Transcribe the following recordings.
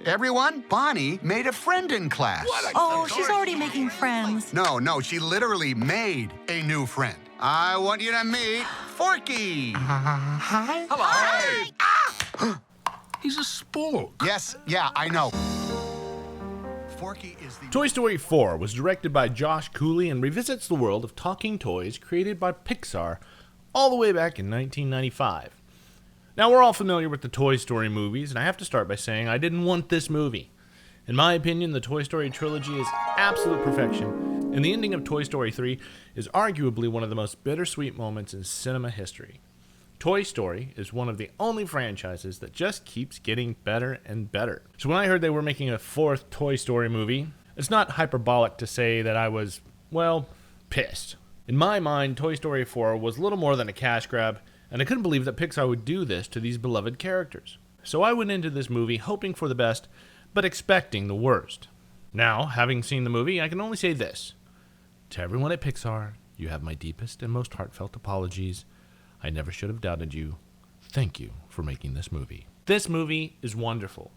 Everyone, Bonnie made a friend in class. Oh, she's already making friends. No, she literally made a new friend. I want you to meet Forky. Hi. Hello. Hey! Ah! He's a spork. Yes, yeah, I know. Forky is the... Toy Story 4 was directed by Josh Cooley and revisits the world of talking toys created by Pixar all the way back in 1995. Now, we're all familiar with the Toy Story movies, and I have to start by saying I didn't want this movie. In my opinion, the Toy Story trilogy is absolute perfection, and the ending of Toy Story 3 is arguably one of the most bittersweet moments in cinema history. Toy Story is one of the only franchises that just keeps getting better and better. So when I heard they were making a fourth Toy Story movie, it's not hyperbolic to say that I was, well, pissed. In my mind, Toy Story 4 was little more than a cash grab, and I couldn't believe that Pixar would do this to these beloved characters. So I went into this movie hoping for the best, but expecting the worst. Now, having seen the movie, I can only say this. To everyone at Pixar, you have my deepest and most heartfelt apologies. I never should have doubted you. Thank you for making this movie. This movie is wonderful.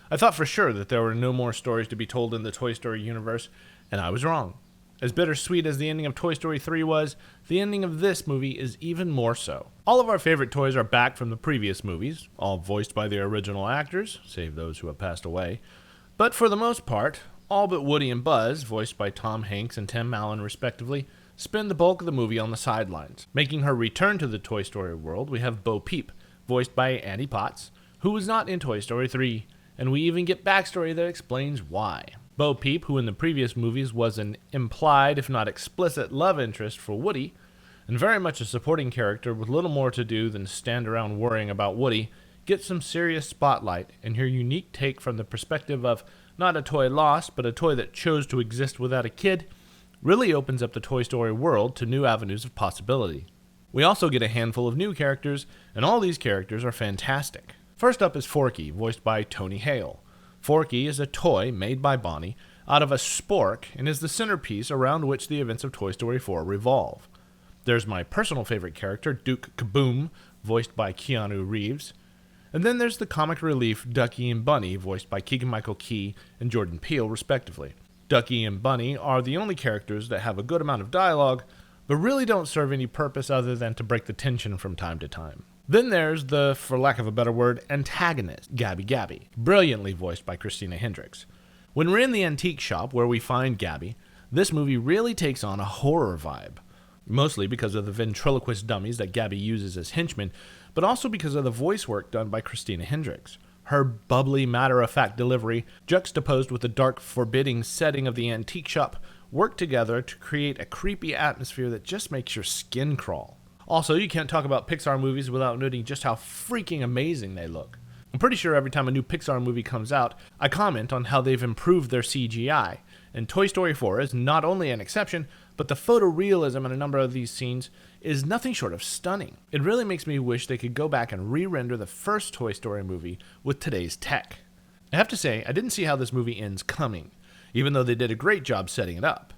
I thought for sure that there were no more stories to be told in the Toy Story universe, and I was wrong. As bittersweet as the ending of Toy Story 3 was, the ending of this movie is even more so. All of our favorite toys are back from the previous movies, all voiced by the original actors, save those who have passed away. But for the most part, all but Woody and Buzz, voiced by Tom Hanks and Tim Allen respectively, spend the bulk of the movie on the sidelines. Making her return to the Toy Story world, we have Bo Peep, voiced by Annie Potts, who was not in Toy Story 3, and we even get backstory that explains why. Bo Peep, who in the previous movies was an implied, if not explicit, love interest for Woody, and very much a supporting character with little more to do than stand around worrying about Woody, gets some serious spotlight, and her unique take from the perspective of not a toy lost, but a toy that chose to exist without a kid, really opens up the Toy Story world to new avenues of possibility. We also get a handful of new characters, and all these characters are fantastic. First up is Forky, voiced by Tony Hale. Forky is a toy made by Bonnie out of a spork and is the centerpiece around which the events of Toy Story 4 revolve. There's my personal favorite character, Duke Kaboom, voiced by Keanu Reeves. And then there's the comic relief Ducky and Bunny, voiced by Keegan-Michael Key and Jordan Peele, respectively. Ducky and Bunny are the only characters that have a good amount of dialogue, but really don't serve any purpose other than to break the tension from time to time. Then there's the, for lack of a better word, antagonist, Gabby Gabby, brilliantly voiced by Christina Hendricks. When we're in the antique shop where we find Gabby, this movie really takes on a horror vibe, mostly because of the ventriloquist dummies that Gabby uses as henchmen, but also because of the voice work done by Christina Hendricks. Her bubbly, matter-of-fact delivery, juxtaposed with the dark, forbidding setting of the antique shop, work together to create a creepy atmosphere that just makes your skin crawl. Also, you can't talk about Pixar movies without noting just how freaking amazing they look. I'm pretty sure every time a new Pixar movie comes out, I comment on how they've improved their CGI, and Toy Story 4 is not only an exception, but the photorealism in a number of these scenes is nothing short of stunning. It really makes me wish they could go back and re-render the first Toy Story movie with today's tech. I have to say, I didn't see how this movie ends coming, even though they did a great job setting it up.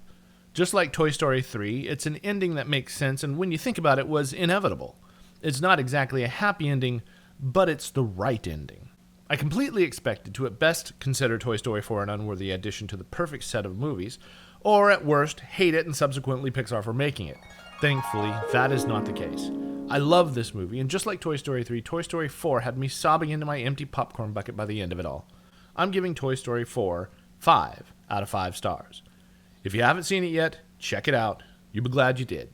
Just like Toy Story 3, it's an ending that makes sense and when you think about it was inevitable. It's not exactly a happy ending, but it's the right ending. I completely expected to at best consider Toy Story 4 an unworthy addition to the perfect set of movies, or at worst, hate it and subsequently Pixar for making it. Thankfully, that is not the case. I love this movie, and just like Toy Story 3, Toy Story 4 had me sobbing into my empty popcorn bucket by the end of it all. I'm giving Toy Story 4 5 out of 5 stars. If you haven't seen it yet, check it out. You'll be glad you did.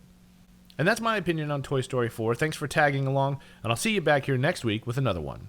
And that's my opinion on Toy Story 4. Thanks for tagging along, and I'll see you back here next week with another one.